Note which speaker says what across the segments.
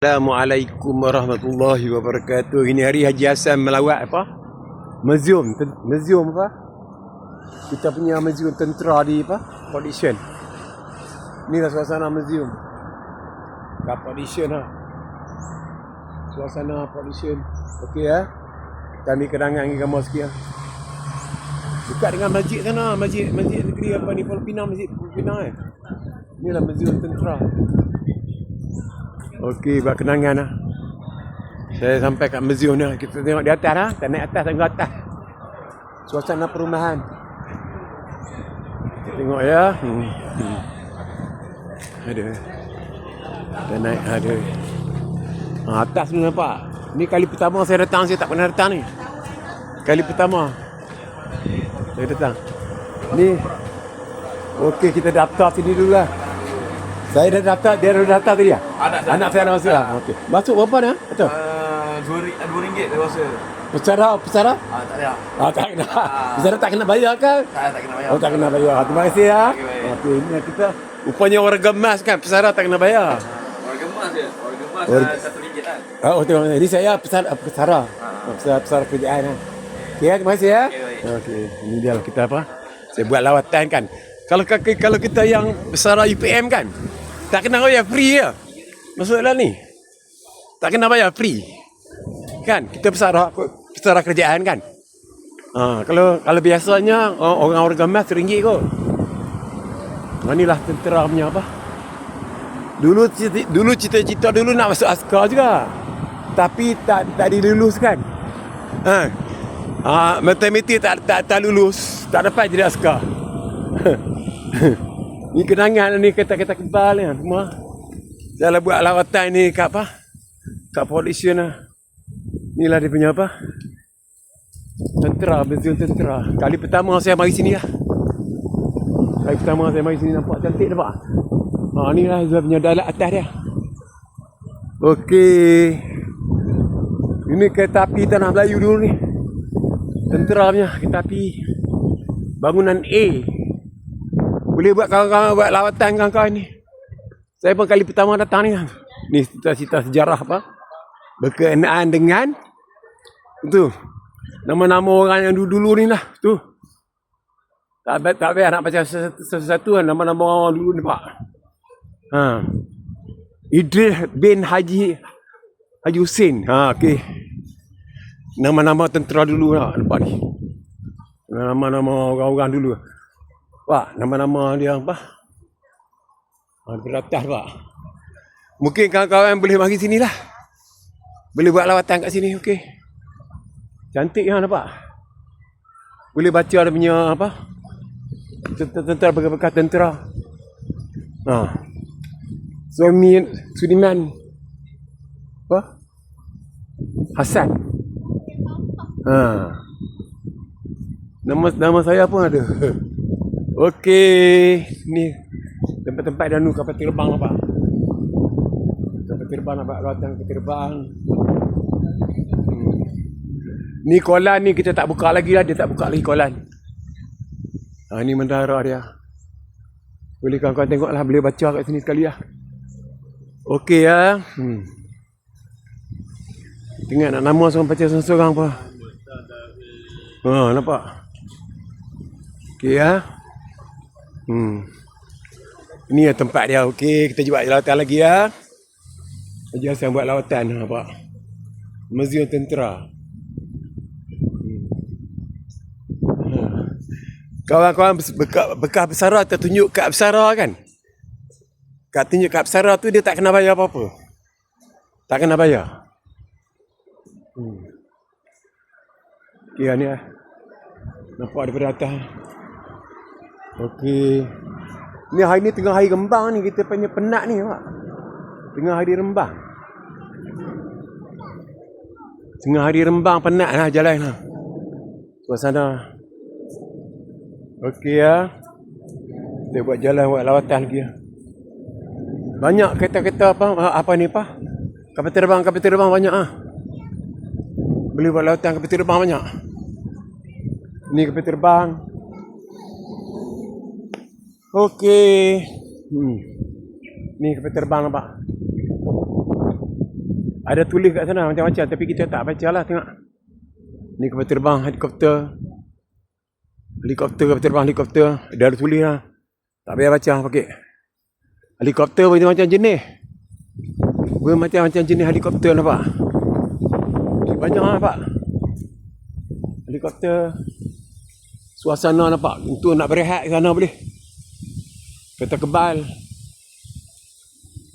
Speaker 1: Assalamualaikum warahmatullahi wabarakatuh. Ini hari Haji Hassan melawat apa? Museum apa? Kita punya museum tentera di apa? Polisian. Inilah suasana museum. Kat polisian lah. Suasana polisian. Okey ya. Kami kenangan dengan gambar sikit lah. Dekat dengan masjid sana, masjid negeri apa ni, Pulau Pinang, masjid Pulau Pinang eh. Inilah museum tentera. Okey, buat kenangan lah. Saya sampai kat museum ni, kita tengok di atas lah. Kita naik atas, tengok atas. Suasana perumahan. Kita tengok ya. Ada. Kita naik, ada. Atas tu nampak. Ni kali pertama saya datang, saya tak pernah datang ni. Kali pertama saya datang. Ni. Okey, kita daftar sini dulu lah. Saya dah daftar, dia dah daftar tadi ya? Anak saya dah masuk lah. Okey. Masuk berapa dah? Betul?
Speaker 2: RM2 saya rasa.
Speaker 1: Pesara?
Speaker 2: Tak ada.
Speaker 1: Tak kena. Pesara tak kena bayar kan?
Speaker 2: Tak kena bayar.
Speaker 1: Oh, tak kena bayar. Terima kasih ya.
Speaker 2: Okey,
Speaker 1: Okey, ini kita rupanya orang gemas kan, pesara tak kena bayar.
Speaker 2: Orang gemas je. Orang gemas RM1 kan.
Speaker 1: Oh, tengok. Ini saya pesara. Pesara kerjaan lah. Okey, terima kasih ya. Okey, ini dia lah kita apa? Saya buat lawatan kan. Kalau kita yang pesara UPM kan, tak kena bayar free ya. Maksudnya ni. Tak kena bayar free. Kan? Kita pesara kerjaan kan. Kalau biasanya orang gemas RM1 kot. Inilah tentera punya apa? Dulu cita-cita dulu nak masuk askar juga. Tapi tak diluluskan. Matematik tak lulus, tak dapat jadi askar. Ni kenangan ni, kata-kata kebal ni semua. Saya buat lawatan ni kat apa? Kat polisian lah. Inilah dia punya apa? Tentera, museum tentera. Kali pertama saya mari sini lah. Kali pertama saya mari sini, nampak cantik nampak? Ni lah dia punya dalam atas dia. Okey. Ini kereta api Tanah Melayu dulu ni. Tentera punya kereta api. Bangunan A. Boleh buat kawan-kawan buat lawatan kawan-kawan ni. Saya pun kali pertama datang ni. Ni cerita sejarah apa? Berkenaan dengan tu. Nama-nama orang yang dulu ni lah. Tu. Tak payah nak baca satu-satu kan. Nama-nama orang dulu ni pak. Idris bin Haji Hussein. Okey. Nama-nama tentera dulu lah. Nampak ni. Nama-nama orang-orang dulu. Pak, nama-nama dia apa? Beratas pak. Mungkin kawan-kawan boleh mari sini lah. Boleh buat lawatan kat sini, okey. Cantik kan nampak? Boleh baca dia punya apa? Tentera, bekas tentera. Sudiman apa? Hassan. Nama saya pun ada. Okey, ni tempat-tempat danu kapal terbang nampak. Kapal terbang nampak, lawatan kapal terbang. Ni kolan ni kita tak buka lagi lah, dia tak buka lagi kolan. Ni menara dia. Boleh kawan-kawan tengoklah, boleh baca kat sini sekali lah. Okey ya. Tengok nak nama seorang baca seorang-seorang apa. Nampak? Okey ya. Ini ya tempat dia. Okey, kita buat lawatan lagi ya. Haji Hassan buat lawatan nampak. Museum tentera. Kawan-kawan bekas pesara tertunjuk kat pesara kan. Kat tunjuk kat pesara tu dia tak kena bayar apa-apa. Tak kena bayar. Okey ni lah. Nampak daripada atas. Okey. Ni hari ni tengah hari rembang ni, kita punya penat ni pak. Tengah hari rembang. Tengah hari rembang penat lah jalan lah. Suasana. Okey ya. Kita buat jalan, buat lawatan lagi ya. Banyak kereta-kereta apa ni apa? Kapal terbang banyak ah. Boleh buat lawatan kapal terbang banyak. Ni kapal terbang. Okey. Ni kapal terbang nampak. Ada tulis kat sana macam-macam tapi kita tak baca lah, tengok. Ni kapal terbang helikopter. Kapal terbang helikopter. Dia ada tulis lah. Tak payah baca pakai. Helikopter macam-macam jenis. Macam-macam jenis helikopter nampak. Banyak nampak. Helikopter. Suasana nampak. Untuk nak berehat ke sana boleh. Kereta kebal.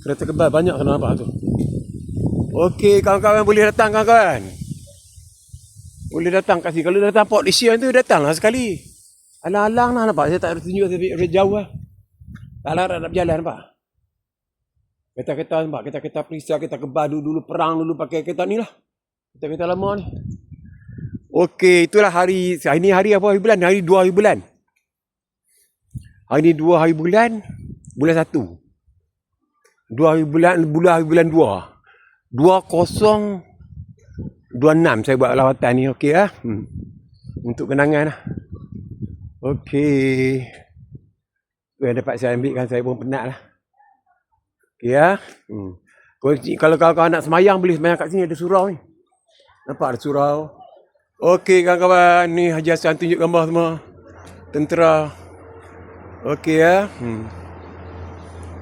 Speaker 1: Kereta kebal banyak sana nampak tu. Okey, kawan-kawan boleh datang kawan-kawan. Boleh datang kat sini. Kalau datang Port Dickson tu datanglah sekali. Alang-alang lah nampak. Saya tak ada tunjuk dari jauh lah. Tak larat nak berjalan nampak. Kereta-kereta nampak. Kereta-kereta perisa, kereta kebal dulu perang dulu pakai kereta ni lah. Kereta-kereta lama ni. Okey, itulah hari. Hari ni hari apa hari bulan? Hari 2 hari bulan. Hari ni 2 hari bulan. Bulan 1. 2 hari bulan. Hari bulan 2. 2026 saya buat lawatan ni, okey lah. Untuk kenangan lah. Okey. Tu yang dapat saya ambil kan, saya pun penat lah. Okey lah. Kalau kawan-kawan nak semayang, boleh semayang kat sini, ada surau ni. Nampak ada surau. Okey kawan-kawan, ni Haji Hassan tunjuk gambar semua. Tentera. Okey lah.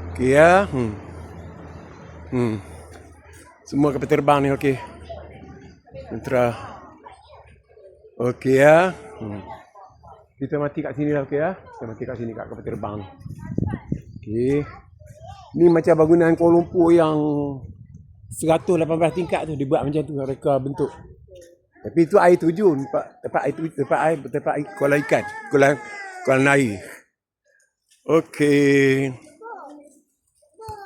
Speaker 1: Okey lah. Semua kapal terbang ni okey. Tentera. Okey ya. Kita mati kat sini lah okey ya. Kita mati kat sini kat kapal terbang ni. Okey. Ni macam bangunan Kuala Lumpur yang 118 tingkat tu dibuat macam tu mereka bentuk. Tapi itu air terjun, tempat air Kuala ikan, Kuala air. Okey.